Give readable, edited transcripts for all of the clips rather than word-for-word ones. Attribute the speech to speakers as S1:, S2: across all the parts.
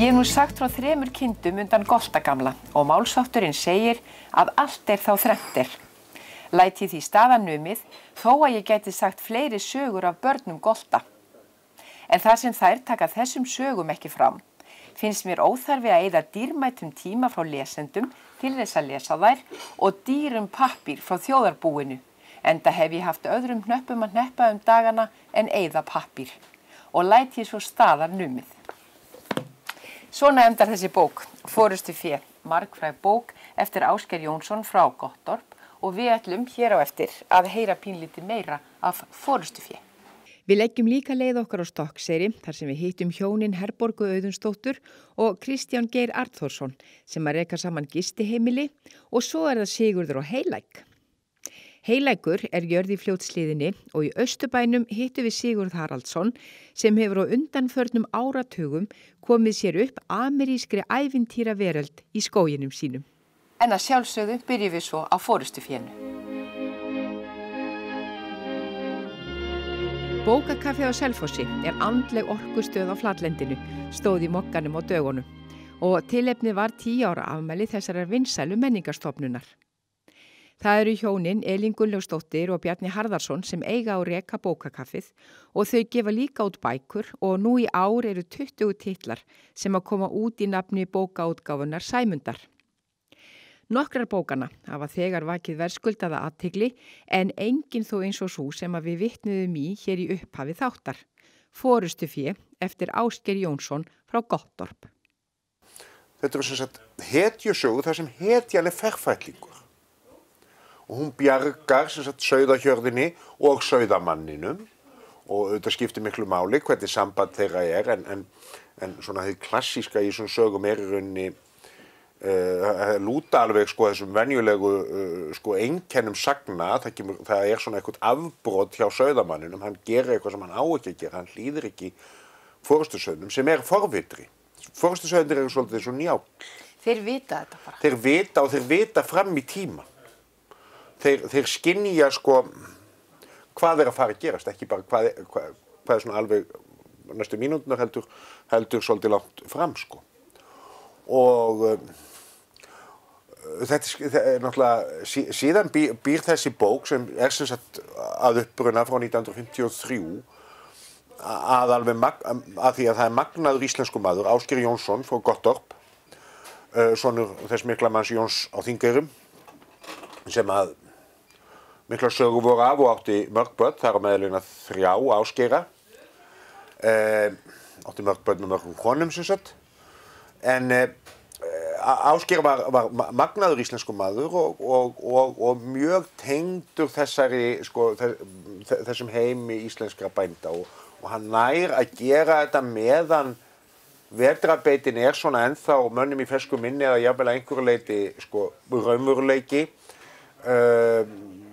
S1: Ég nú sagt frá 3 kindum undan Golta gamla og málshátturinn segir að allt þá þrennt Læt ég því staðar numið þó að ég gæti sagt fleiri sögur af börnum Golta. En þar sem þær taka þessum sögum ekki fram, finnst mér óþarfi að eyða dýrmætum tíma frá lesendum til þess að lesa þær og dýrum pappír frá þjóðarbúinu, enda hef ég haft öðrum hnöppum að hneppa dagana en eyða pappír og læt ég svo staðar numið. Svona endar þessi bók, Forystufé, margfræg bók eftir Ásgeir Jónsson frá Gottorp og við ætlum hér á eftir að heyra pínlítið meira af Forystufé.
S2: Við leggjum líka leið okkar á Stokkseyri þar sem við hittum hjónin Herborgu Auðunsdóttur og Kristján Geir Arnþórsson sem að reka saman gistiheimili og svo það Sigurður og Heilæk. Heilækur jörð í Fljótshlíðinni og í Austurbænum hittum við Sigurð Haraldsson sem hefur á undanförnum áratugum komið sér upp amerískri ævintýraveröld í skóginum sínum.
S1: En að sjálfsögðu byrjum við svo á Forystufénu.
S2: Bókakaffi á Selfossi andleg orkustöð á flatlendinu, stóð í Mogganum á dögunum og tilefnið var 10 ára afmæli þessarar vinsælu menningarstofnunar. Það eru hjónin Elín Gunnlaugsdóttir og Bjarni Harðarsson sem eiga og reka bókakaffið og þau gefa líka út bækur og nú í ár eru 20 titlar sem að koma út í nafni bókaútgáfunnar Sæmundar. Nokkrar bókana hafa þegar vakið verðskuldaða athygli en engin þó eins og sú sem að við vitnuðum í hér í upphafi þáttar. Forystufé eftir Ásgeir Jónsson frá Gottorp.
S3: Þetta var sem sagt hetjusögu þar sem hetjan ferfætlingur. Og hún bjargar sem sagt sauðahjörðinni og sauðamanninum og þetta skiptir miklu máli hvernig samband þeirra en svona þið klassíska í svona sögum í rauninni lúta alveg þessum venjulegu einkennum sagna, það svona eitthvað afbrot hjá sauðamanninum, hann gerir eitthvað sem hann á ekki að gera, hann hlýðir ekki forystusauðnum sem forvitri. Forystusauðnir eru svolítið svo Njáll.
S1: Þeir vita þetta bara.
S3: Þeir vita og þeir vita fram í tíma. Þeir skynja hvað að fara að gerast, ekki bara hvað svona alveg næstu mínúturnar heldur svolítið langt fram Og þetta náttúrulega, síðan býr þessi bók sem sem sagt að uppruna frá 1953 að því að það magnaður íslensku maður, Ásgeir Jónsson frá Gottorp, sonur þess mikla manns Jóns á Þingeyrum, sem að miklar sögur voru af og átti mörg börn, þar á meðal 3 Ásgeira, átti mörg börn og mörgum konum sem sagt. En Ásgeir var magnaður íslensku maður og mjög tengdur þessum heimi íslenskra bænda og hann nær að gera þetta meðan vetrarbeitin svona ennþá mönnum í fersku minni eða jafnvel að einhverju leyti raunveruleiki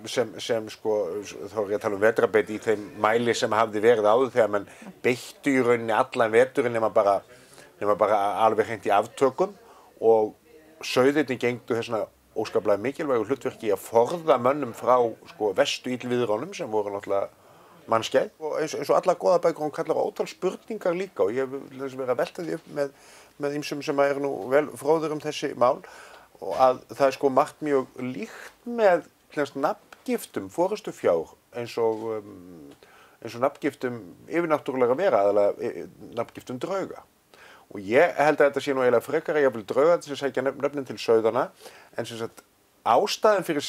S3: sem þá ég að tala vetrarbeiti í þeim mæli sem hafði verið áður þegar mann beittu í rauninni allan veturinn nema bara alveg hreint í aftökum og sauðirnir gengdu þessna óskaplega mikilvægu hlutverki að forða mönnum frá vestu illviðrunum sem voru náttúrulega mannskæð og eins og allar góða bækur hún kallar ótal spurningar líka og ég hef verið að velta því upp með ýmsum sem nú vel fróðir þessi mál og að það margt mjög líkt með nafngiftum forystufjár eins og nafngiftum yfirnáttúrulega vera aðalega nafngiftum drauga. Og ég held að þetta sé nú eiginlega frekar að ég vil drauga til að sækja nöfnin til sauðana en sem sagt ástæðan fyrir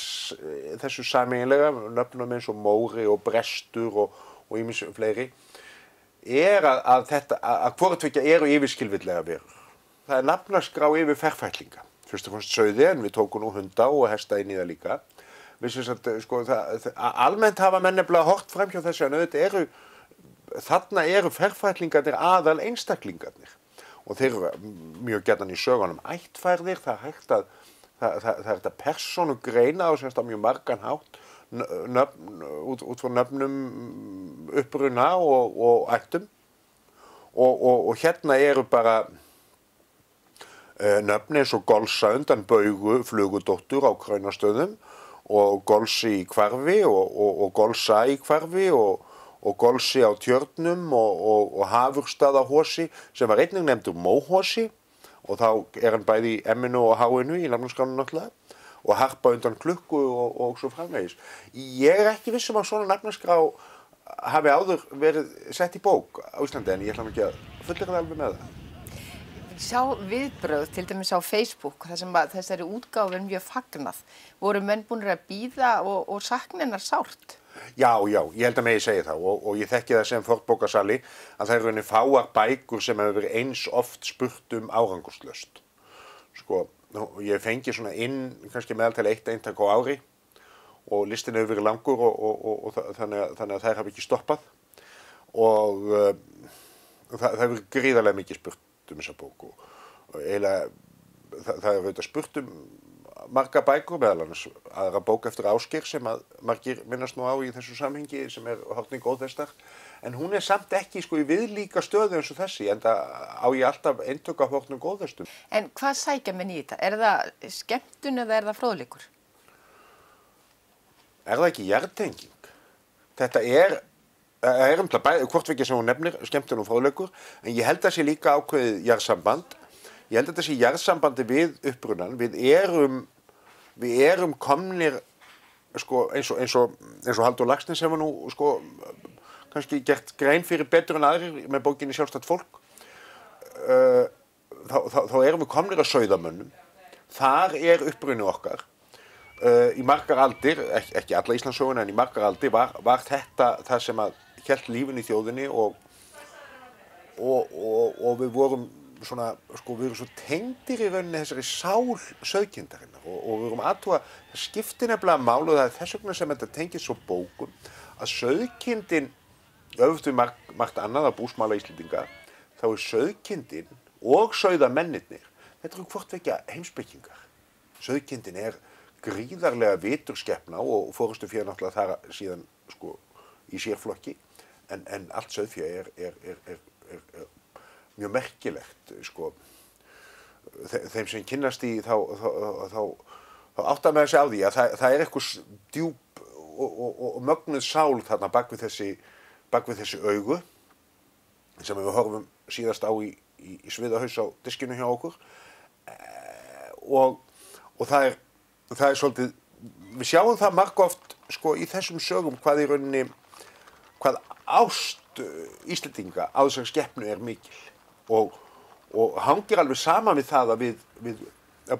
S3: þessu sameiginlega nöfnum eins og Móri og Brestur og ýmis fleiri að hvoru tveggja eru yfirskilvillega verur. Það nafnaskrá yfir ferfætlinga. Fyrst og fremst sauði en við tókum nú hunda og hesta inn í það líka. Almennt hafa menn nefnilega hort fram hjá þessu en þarna eru ferfætlingarnir aðal einstaklingarnir og þeir eru mjög gjarnan í sögunum ættfærðir, það er hægt að persónugreina á mjög margan hátt út frá nöfnum uppruna og ættum og hérna eru bara nöfn eins og Golsa undan Baugu flugudóttur á Kraunastöðum og Golsi í Hvarfi og Golsa í Hvarfi og og Golsi á Tjörnum og Hafurstaðahosi sem var einnig nefndur Móhosi og þá hann bæði í M-inu og H-inu í nafnaskránu náttúrulega og Harpa undan klukku og svo framvegis. Ég ekki viss að svona nafnaskrá hafi áður verið sett í bók á Íslandi en ég ætla ekki að fullyrða alveg með það.
S1: Sjá viðbrögð, til dæmis á Facebook, þar sem þessari útgáfu mjög fagnað. Voru menn búnir að bíða og sakna hennar sárt?
S3: Já, ég held að megi segja það og ég þekki það sem fornbókasali að það rauninni fáar bækur sem hefur verið eins oft spurt árangurslaust. Sko, ég fengi svona inn kannski meðaltali 1 eintak á ári og listin hefur verið langur og þannig að þær hafa ekki stoppað og það hefur verið gríðarlega mikið spurt þessa bók og eiginlega það er auðvitað spurt marga bækur meðal annars aðra bók eftir Ásgeir sem að margir minnast nú á í þessu samhengi sem Horfni góðhestar en hún samt ekki sko í viðlíka stöðu eins og þessi enda á ég alltaf eintök af Horfnum góðhestum.
S1: En hvað sækja menn í þetta? Er það skemmtun eða er það fróðleikur?
S3: Er það ekki jarðtenging? Þetta hvort vekja sem hún nefnir, skemmtun og fróðleikur, en ég held að það sé líka ákveðið jarðsamband. Ég held að það sé jarðsambandi við upprunan. Við erum komnir, sko, eins og Halldór Laxness hefur nú, sko, kannski gert grein fyrir betur en aðrir með bókinni Sjálfstætt fólk. Þá erum við komnir að sauðamönnum. Þar uppruni okkar. Í margar aldir, ekki alla Íslandssöguna en í margar aldir var þetta það sem að hélt lífinu í þjóðinni og við vorum svona, sko, við erum svo tengdir í rauninni þessari sál sauðkindarinnar og við vorum aðtúa, það skiptir nefnilega máli og það þess vegna sem þetta tengir svo bókum að sauðkindin, öfugt við margt annað að búsmála Íslendinga, þá sauðkindin og sauðamennirnir, þetta eru hvort vekja heimspekingar. Sauðkindin gríðarlega viturskepna og fórustufé náttúrulega þar síðan sko í sérflokki en allt sauðfé mjög merkilegt sko þeim sem kynnast í þá áttar með þessi á því að það eitthvað djúp og mögnuð sál þarna bak við þessi augu sem við horfum síðast á í sviðahaus á diskinu hjá okkur og það svolítið, við sjáum það margoft sko í þessum sögum hvað í rauninni, hvað ást Íslendinga á þessari skepnu mikil og hangir alveg saman við það að við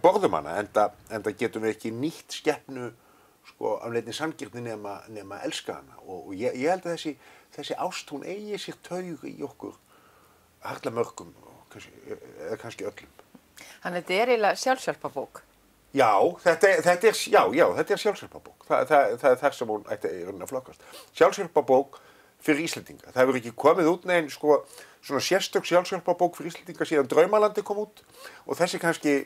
S3: borðum hana enda getum við ekki nýtt skepnu sko af neinni sanngirni nema elska hana og ég held að þessi ást hún eigi sér taug í okkur harla mörgum eða kannski öllum.
S1: Þannig þetta eiginlega sjálfshjálparbók.
S3: Já, þetta er sjálfshjálparbók. Það þar sem hún ætti að flokkast. Sjálfshjálparbók fyrir Íslendinga. Það hefur ekki komið út neinn sko svona sérstök sjálfshjálparbók fyrir Íslendinga síðan Draumalandi kom út og þessi kannski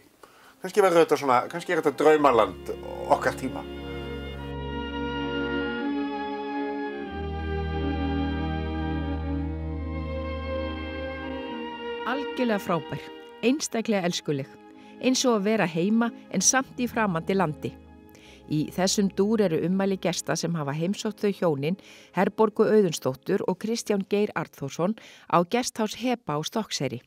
S3: verður þetta svona, kannski þetta Draumaland okkar tíma.
S2: Algjörlega frábær, einstaklega elskuleg. Eins og að vera heima en samt í framandi landi. Í þessum dúr eru ummæli gesta sem hafa heimsótt þau hjónin Herborgu Auðunsdóttur og Kristján Geir Arnþórsson á Gesthás Heba á Stokkseyri.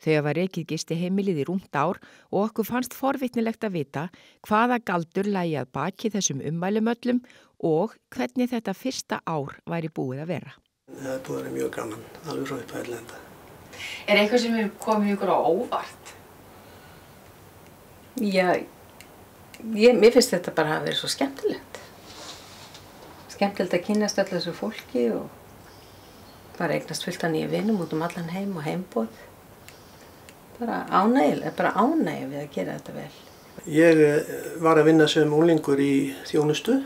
S2: Þau hafa rekið gistiheimilið í rúmt ár og okkur fannst forvitnilegt að vita hvaða galdur lægi að baki þessum ummælum öllum og hvernig þetta fyrsta ár væri búið að vera.
S4: Það er búið að vera mjög gaman, alveg frá upphæð til enda.
S1: Er eitthvað sem hefur komið ykkur á óvart?
S5: Já, mér finnst þetta bara að vera svo skemmtilegt. Skemmtilegt að kynnast öllu þessu fólki og bara eignast fullt af nýju vinum út allan heim og heimboð. Bara ánægja við að gera þetta vel.
S4: Ég var að vinna sem unglingur í þjónustu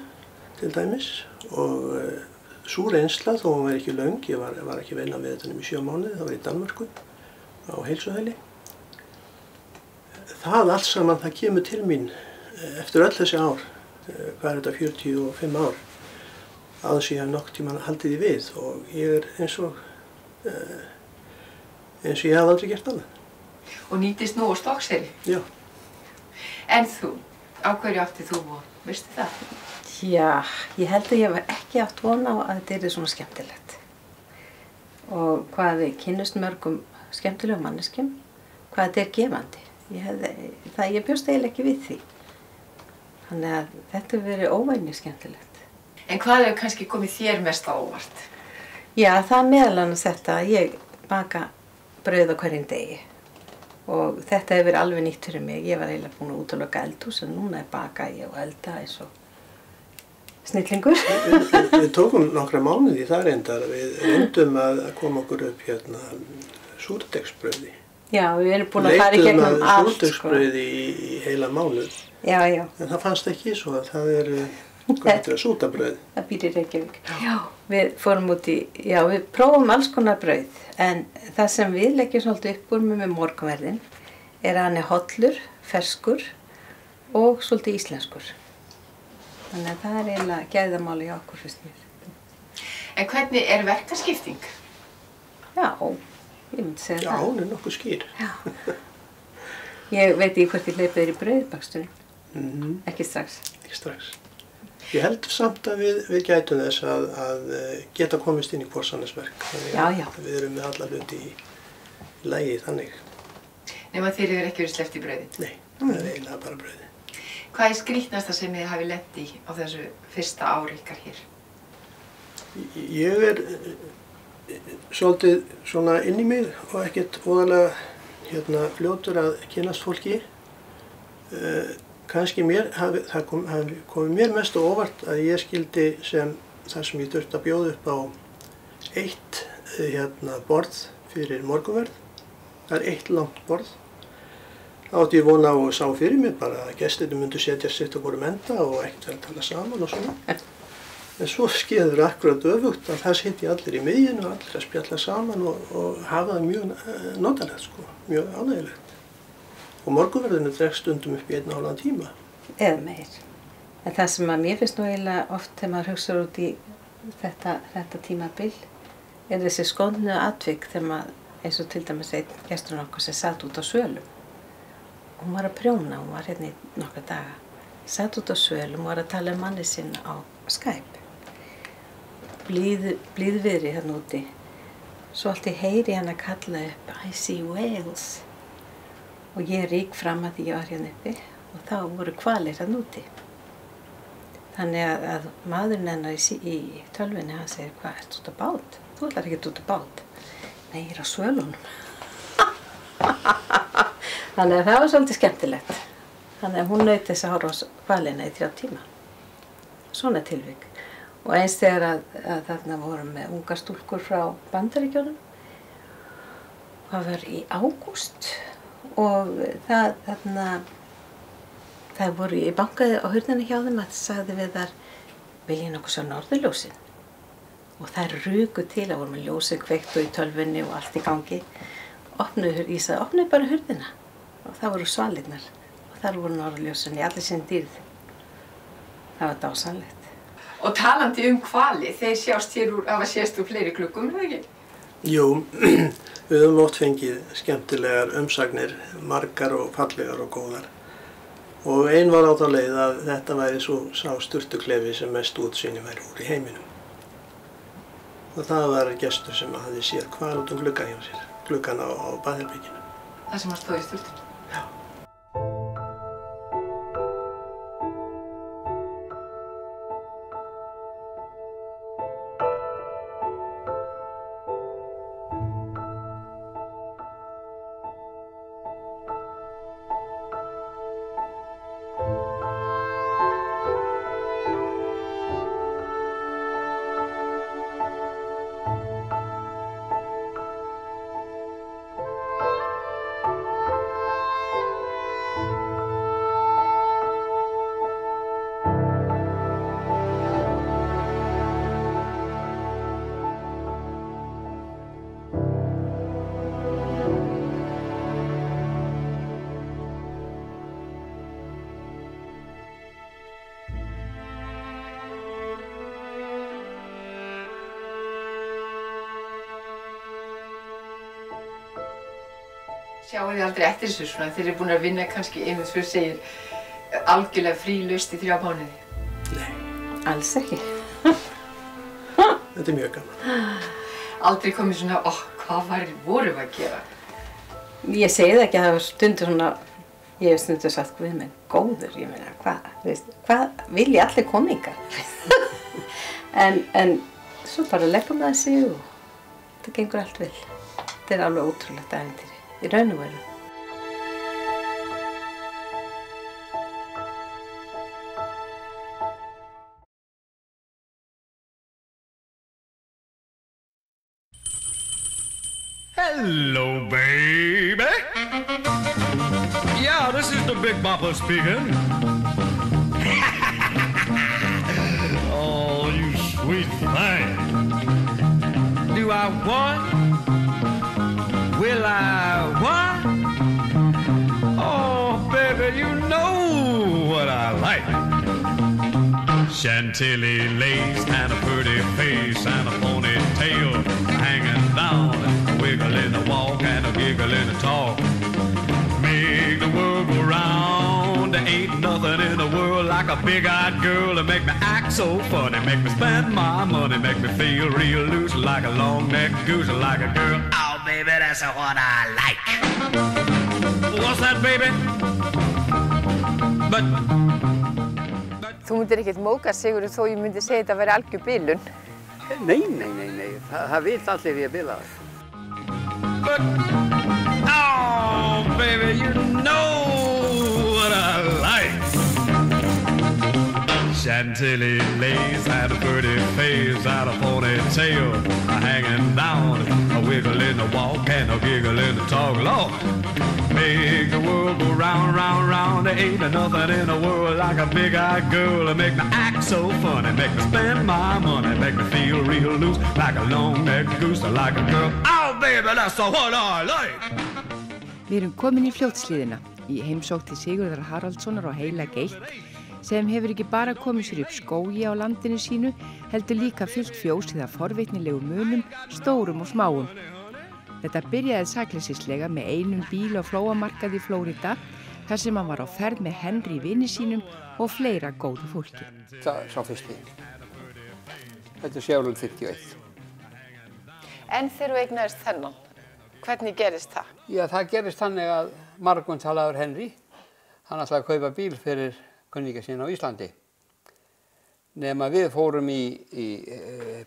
S4: til dæmis og sú reynsla þó hún var ekki löng, ég var ekki að vinna við þetta í 7 mánuði, það var í Danmörku á heilsuhæli. Það allt saman, það kemur til mín eftir öll þessi ár, hvað er þetta 45 ár, aðeins ég hef nokkuð tímann haldið í við og ég eins og ég hef aldrei gert annað.
S1: Og nýtist nú á Stokkseyri?
S4: Já.
S1: En þú Á hverju átti þú von? Veistu það?
S5: Já, ég held að ég hef ekki átt von á að þetta er svona skemmtilegt. Og hvað við kynnust mörgum skemmtilegum manneskjum, hvað þetta er gefandi. Ég bjóst eiginlega ekki við því. Þannig að þetta hefur verið óvenju skemmtilegt.
S1: En hvað hefur kannski komið þér mest á óvart?
S5: Já, það er meðal annars þetta að ég baka brauð á hverjum degi. Og þetta hefur verið alveg nýtt fyrir mig. Ég var eiginlega búin að útiloka eldhús en núna baka ég og elda eins og snillingur.
S4: Við tókum nokkra mánuði í það reyndar. Við reyndum að koma okkur upp hérna súrdegsbrauði.
S5: Já, við erum búin að fara í gegnum allt.
S4: Leitum að súrdegsbrauði í heila mánuð.
S5: Já, já.
S4: En það fannst ekki svo að það er, hvað heitir það, sútabrauð.
S5: Það býr í Reykjavík. Já, við fórum út í, já, við prófum alls konar brauð. En það sem við leggjum svolítið upp úr með morgunverðin er að hann er hollur, ferskur og svolítið íslenskur. Þannig að það er eiginlega gæðamáli hjá okkur fyrst mér.
S1: En hvernig er verkaskipting?
S5: Já, ég myndi segja
S4: Já,
S5: það.
S4: hún er nokkuð skýr.
S5: Já. Ég veit ekki hvort ég hleypið þér í brauðbaksturinn. Ekki strax.
S4: Ekki strax. Ég held samt að við gætum þess að geta komist inn í hvorsannesverk.
S5: Já, já.
S4: Við erum með alla hluti í lagi þannig.
S1: Nema þér hefur ekki verið sleppt í brauðið?
S4: Nei, það er eiginlega bara brauðið.
S1: Hvað er skrítnasta sem þið hafi lent í á þessu fyrsta ári ykkar hér?
S4: Ég er svolítið svona inn í mig og ekkert óðalega fljótur að kynnast fólki. Kannski hafi komið mér mest á óvart að ég skildi sem þar sem ég þurfti að bjóða upp á eitt borð fyrir morgunverð. Það er eitt langt borð. Þá átti ég vona og sá fyrir mig bara að gestirnir myndu setja sitt á hvorum enda og ekkert vel tala saman og svona. En svo skeður akkurat öfugt að það sitji allir í miðjunni og allir að spjalla saman og hafa það mjög notalegt, sko, mjög ánægilegt. Og morgunverðinu dregst stundum upp í 1,5 tíma.
S5: Eða meir. En það sem að mér finnst nú eiginlega oft þegar maður hugsar út í þetta tímabil er þessi skondnu atvik þegar maður, eins og til dæmis einn gesturinn okkar sem satt út á svölum. Hún var að prjóna, hún var hérna í nokkra daga. Satt út á svölum og var að tala um manni sinn á Skype. Blíðviðri hérna úti. Svo allt í heyri hann að kalla upp I see whales. Og ég rík fram að því ég var hérna uppi og þá voru hvalir hérna úti. Þannig að maðurinn hennar í tölvunni, hann segir, hvað, ertu út á bát? Þú ætlar ekkert út á bát. Nei, ég er á svölunum. Þannig að það var svolítið skemmtilegt. Þannig að hún naut þess að horfa á hvalina í 3 tíma. Svona tilvik. Og eins þegar að þarna vorum með ungar stúlkur frá Bandaríkjunum. Það var í ágúst og það voru, ég bankaði á hurðinni hjá þeim að sagði við þar, vil ég nokkuð sjá norðurljósin? Og þær ruku til að voru með ljósin kveikt og í tölvunni og allt í gangi. Ég sagði, opnuðu bara hurðina. Og það voru svalirnar. Og þar voru norðurljósin í allir sinni dýrð. Það var dásamlegt.
S1: Og talandi hvali, þeir hafa sést úr fleiri gluggum, eða ekki?
S4: Jú, við höfum oft fengið skemmtilegar umsagnir, margar og fallegar og góðar. Og ein var á þá leið að þetta væri sá sturtuklefi sem mest útsýni væri úr í heiminum. Og það var gestur sem hafði séð hval út gluggan hjá sér, gluggan á baðherberginu.
S1: Það sem stóð í sturtunni?
S4: Já.
S1: Sjáu þið aldrei eftir þessu svona, þeir eru búin að vinna kannski einmitt fyrir segir Algjörlega frílaust í 3 mánuði?
S4: Nei.
S5: Alls ekki.
S4: Þetta mjög gaman.
S1: Aldrei komið svona, hvað vorum við að gera?
S5: Ég segi það ekki að það var stundur svona, ég hef stundur sagt, Guð minn, góður, ég meina, hvað vilja allir koma hingað? en svo bara leggur maður sig og það gengur allt vel. Þetta alveg ótrúlegt ævintýri, í raun og veru.
S6: Hello, baby. Yeah, this is the Big Bopper speaking. Oh, you sweet thing. Do I what? Will I what? Oh, baby, you know what I like. Chantilly lace and a pretty face and a ponytail hanging down, a wiggle in the walk and a giggle in the talk. Make the world go round. There ain't nothing in the world like a big-eyed girl to make me act so funny, make me spend my money, make me feel real loose like a long-necked goose, like a girl. Oh, baby, that's what I like. What's that, baby? But
S2: Þú myndir ekkert móka, Sigurður, þó ég myndi segja þetta væri algjör bilun.
S7: Nei. Það veit allir ég bila það.
S6: But, oh, baby, you know what I like. Chantilly lace and a pretty face and a ponytail hanging down, a wiggle in the walk and a giggle in the talk. Lord, make the world go round, round, round. There ain't nothing in the world like a big-eyed girl to make me act so funny, make me spend my money, make me feel real loose like a long-necked goose, like a girl. Oh, baby, that's what I like.
S2: Við erum komin í Fljótshlíðina í heimsókn til Sigurðar Haraldssonar á Heilag 1 sem hefur ekki bara komið sér upp skógi á landinu sínu, heldur líka fyllt fjósið af forvitnilegu munum, stórum og smáum. Þetta byrjaði sakleysislega með einum bíl á flóamarkaði í Flórida, þar sem hann var á ferð með Henry vini sínum og fleira góðu fólki.
S7: Sá fyrsti. Þetta er Chevrolet 51.
S2: En þegar þú eignaðist þennan, hvernig gerist það?
S7: Já, það gerist þannig að margumtalaður Henry, hann ætlaði að kaupa bíl fyrir kunningja sína á Íslandi. Nema við fórum í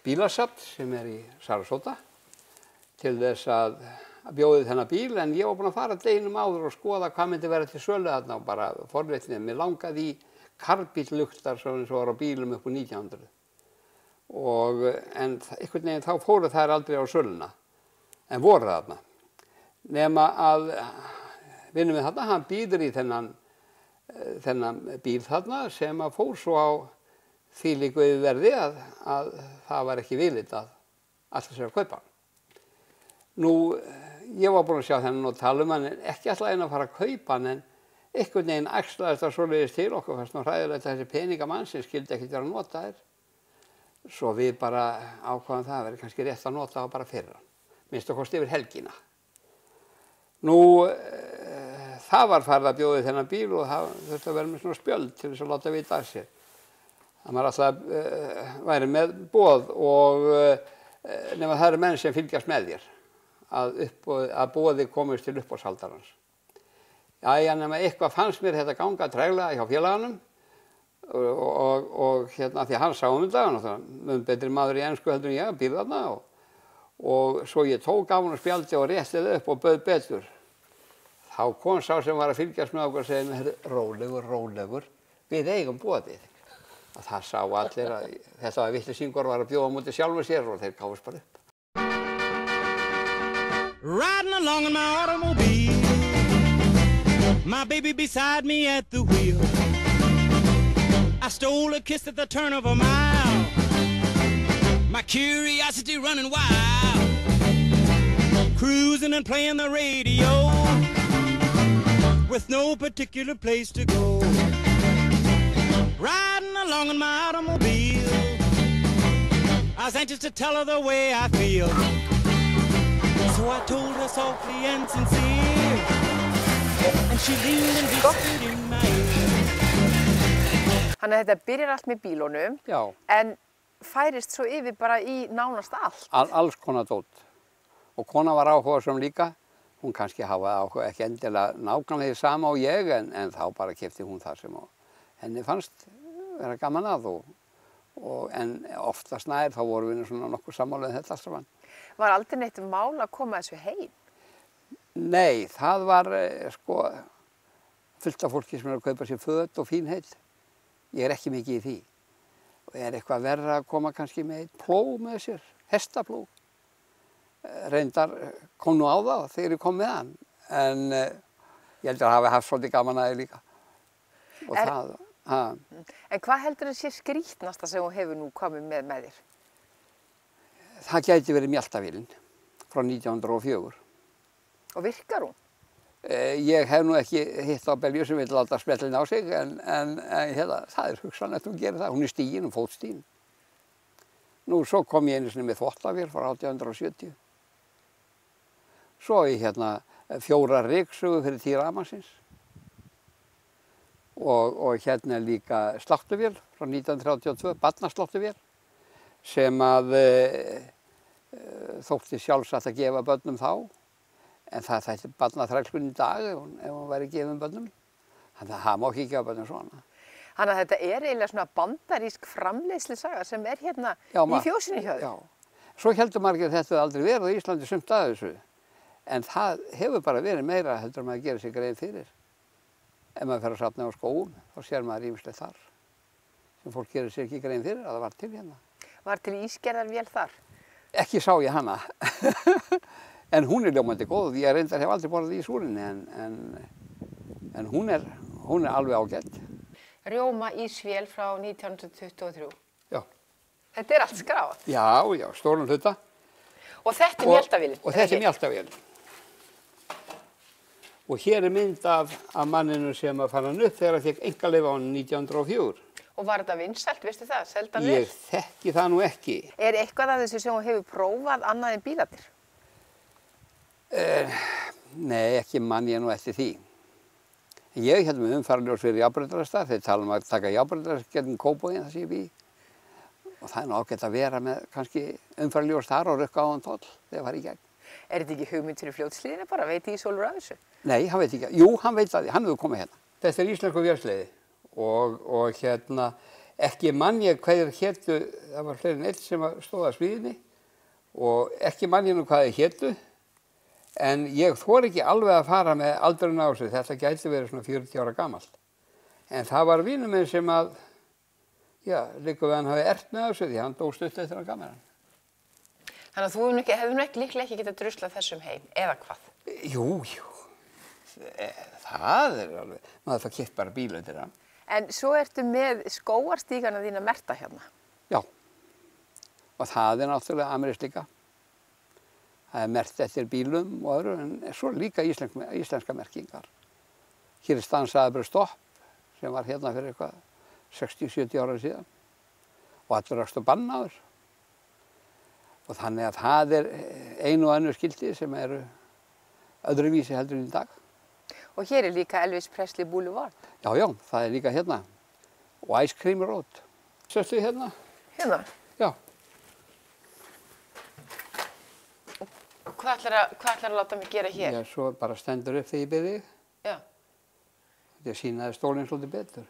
S7: bílasafn sem er í Sarasota til þess að bjóði þennan bíl, en ég var búinn að fara deginum áður og skoða hvað myndi vera til sölu þarna og bara forvitnið. Mér langaði í karbílluktar sem var á bílum upp úr 1900. En einhvern veginn þá fóru þær aldrei á söluna, en voru þarna. Nema að vinnum við þarna, hann býður í þennan bíl þarna sem að fór svo á þvílíku verði að það var ekki viðlit að alltaf sér að kaupa hann. Nú, ég var búinn að sjá þennan og tala hann, en ekki alltaf einn að fara að kaupa hann, en einhvern veginn æxlaðist það svoleiðis til okkur, fannst nú hræðilegt að þessi peningamann sem skildi ekkert vera að nota þér. Svo við bara ákváðum það að vera kannski rétt að nota það bara fyrir hann, minnst að kosti yfir helgina. Nú, það var farið að bjóði þennan bíl og það þurfti að vera með svona spjöld til þess að láta vita af sér. Það var alltaf væri með boð og nema það eru menn sem fylgjast með þér að boði komist til uppboðshaldarans. Jæja, nema eitthvað fannst mér þetta ganga treglega hjá félaganum og því að hann sá þetta, mun betri maður í ensku heldur en ég að býr þarna og svo ég tók á hann spjaldi og réttið upp og bauð betur. Þá kom sá sem var að fylgjast með okkur og segði mér, rólegur, við eigum boðið. Og það sá allir að þetta var vitleysingur var að bjóða á móti sjálfur sér og þeir gáfust bara upp.
S8: Riding along in my automobile, my baby beside me at the wheel. I stole a kiss at the turn of a mile, my curiosity running wild, cruising and playing the radio, with no particular place to go. Riding along in my automobile, I was anxious to tell her the way I feel. So I told her softly and sincere, and she leaned and whispered in my ear.
S1: Þannig að þetta byrjar allt með bílunum,
S7: Já,
S1: en færist svo yfir bara í nánast allt.
S7: alls konar dót. Og kona var áhugasöm líka. Hún kannski hafa áhuga ekki endilega nákvæmlega sama og ég, en þá bara keypti hún það sem henni fannst vera gaman að en oftast nær þá vorum við svona nokkuð sammála um þetta allt saman.
S1: Var aldrei neitt mál að koma þessu heim?
S7: Nei, það var sko fullt af fólki sem er að kaupa sér föt og fín heill. Ég er ekki mikið í því. Og er eitthvað verra að koma kannski með eitt plóg með sér, hestaplóg. Reyndar kom nú á það þegar ég kom með hann, en ég held að hafa haft svolítið gaman að þið líka. Og
S1: En hvað heldur það sé skrýtnasta sem þú hefur nú komið með þér?
S7: Það gæti verið mjaltavélin frá 1904.
S1: Og virkar hún?
S7: Ég hef nú ekki hitt á belju sem vil láta smellin á sig, en hérna, það er hugsanlegt að hún gerir það. Hún er stígin, hún fótstígin. Nú, svo kom ég einu sinni með þvottavél frá 1870. Svo ég hérna 4 ryksugur fyrir 10 rafmagnsins. Og hérna líka sláttuvél frá 1932, barnasláttuvél, sem að þótti sjálfsagt að gefa börnum þá. En það þætti barnaþrælkun í dag ef hún væri gefin börnum. Þannig að það má ekki gefa börnum svona.
S1: Þannig að þetta er eiginlega svona bandarísk framleiðslusaga sem er hérna í fjósinu hjá þér.
S7: Já, svo heldur margir að þetta aldrei verið á Íslandi sumt að þessu. En það hefur bara verið meira heldur að maður gerir sig grein fyrir. Ef maður fer að safna á skógum, þá sér maður ýmislegt þar. Sem fólk gerir sig ekki grein fyrir að það var til hérna.
S1: Var til ísgerðarvél þar?
S7: Ekki sá ég hana. En hún er ljómandi góð. Ég reyndar hef aldrei borðið í súrinni, en hún er alveg ágætt.
S1: Rjóma ísvél frá 1923.
S7: Já.
S1: Þetta er allt skráð?
S7: Já, stóran hluta.
S1: Og þetta er mjaltavélin?
S7: Og þetta er mjaltavélin. Og hér er mynd af manninu sem að fara hann upp þegar hann fekk einkaleyfi á hann 1904.
S1: Og var þetta vinsælt, veistu það? Seldi hann vel?
S7: Ég þekki það nú ekki.
S1: Er eitthvað af þessu sem þú hefur prófað annað en bílarnir?
S7: Nei, ekki man ég nú eftir því. Ég held með umferðarljós fyrir járnbrautarstað. Þeir tala að taka járnbrautarstað gegnum Kópavoginn, það sé ég bý. Og það er nú ágætt að vera með kannski umferðarljós þar og rukka á hann toll þegar fara í gegn.
S1: Er þetta ekki hugmynd fyrir Fljótshlíðina bara? Veit Ísólfur af þessu?
S7: Nei, hann veit ekki. Jú, hann veit að því. Hann hefur komið hérna. Þetta er íslensku vélsleiði og hérna ekki man ég hverjir hétu, það var fleiri en einn sem stóð að sviðinni og ekki man ég nú hvað þeir hétu. En ég þor ekki alveg að fara með aldurinn á sig, þetta gæti verið svona 40 ára gamalt. En það var vinur minn sem að, líka við hann hafi með þessu því hann dó stutt eftir að gamla hann.
S1: Þannig að þú hefur nú líklega ekki getað druslað þessum heim, eða hvað?
S7: Jú, það er alveg, maður það keypt bara bíl undir hann.
S1: En svo ertu með skógarstígana þína merkta hérna?
S7: Já, og það er náttúrulega amerískt líka. Það er merkt eftir bílum og öðru, en svo líka íslenska merkingar. Hér er stansaður stopp, sem var hérna fyrir eitthvað 60-70 ára síðan. Og allur rakstur bannaður. Og þannig að það er einu og önnur skilti sem eru öðruvísi heldur en í dag.
S1: Og hér er líka Elvis Presley Boulevard.
S7: Já, það er líka hérna. Og Ice Cream Road. Sérstu hérna?
S1: Hérna?
S7: Já.
S1: Hvað ætlar að láta mig gera hér?
S7: Já, svo bara stendur upp þegar ég byrði þig.
S1: Já.
S7: Ég sýnaði stólinn svolítið betur.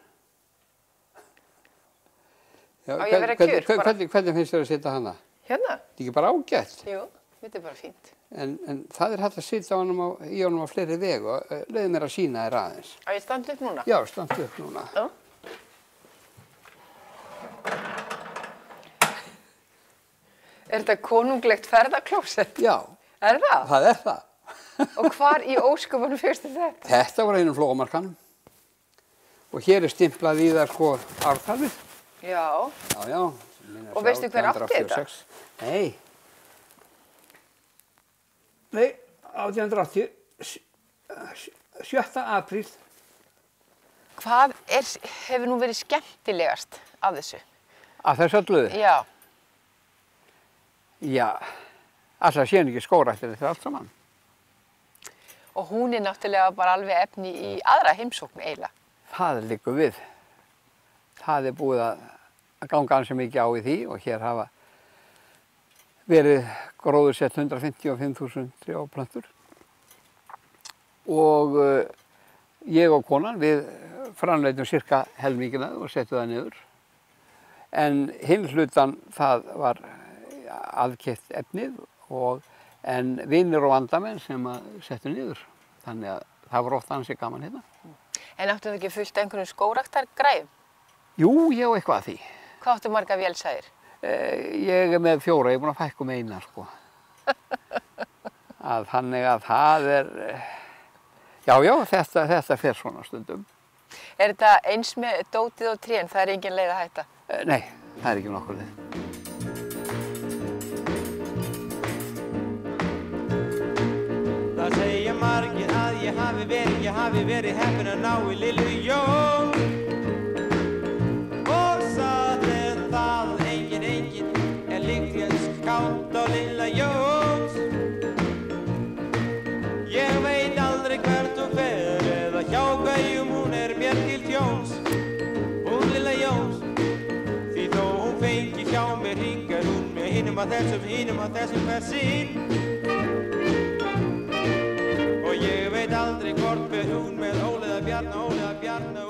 S7: Já,
S1: á ég að vera kjur bara?
S7: Hvernig finnst þér að sitja hana?
S1: Hérna?
S7: Þetta er ekki bara ágætt?
S1: Jú, þetta er bara fínt.
S7: En það er hægt að sitja í honum á fleiri veg og leiði mér að sýna þér aðeins.
S1: Á ég standa upp núna?
S7: Já, standa upp núna.
S1: Já. Er þetta konunglegt ferðaklósett?
S7: Já.
S1: Er það?
S7: Það er það.
S1: Og hvar í ósköpunum fyrst þetta?
S7: Þetta var einum flóamarkanum. Og hér er stimplað í það sko ártalið.
S1: Já.
S7: Já.
S1: Og veistu hver átti þetta?
S7: Nei. Nei, 1880, 7. apríl.
S1: Hvað hefur nú verið skemmtilegast af þessu?
S7: Af þessu ölluðu?
S1: Já.
S7: Já, alltaf séu ekki skógræktir þetta allt saman.
S1: Og hún er náttúrulega bara alveg efni í aðra heimsókn eiginlega.
S7: Það liggur við. það búið að ganga ansi mikið á í því og hér hafa verið gróðursett 155.000 trjáplöntur og ég og konan við framleiddum cirka helmingina og settum það niður. En hinn hlutan það var aðkeypt efnið en vinir og vandamenn sem settu niður. Þannig að það var oft ansi gaman hérna.
S2: En áttu þið ekki fullt einhverjum skógræktargræðum?
S7: Jú, ég á eitthvað að því.
S2: Hvað áttu marga vélsæðir?
S7: Ég með 4, ég búin að fækka með eina sko. Þannig að það já, þetta fer svona stundum.
S2: Er þetta eins með dótið og trén, það engin leið að hætta?
S7: Nei, það ekki nokkur leið.
S8: Það segja margir að ég hafi verið heppinn að ná í Lillu Jón. Og satt það engin líklega skáld á Lilla Jóns. Ég veit aldrei hvert hún fer eða hjá hverjum hún mér til tjóns. Hún Lilla Jóns, því þó hún fengi hjá mér hringar hún með hinum að þessum hver sín. Og ég veit aldrei hvort fer hún með Óli eða Bjarna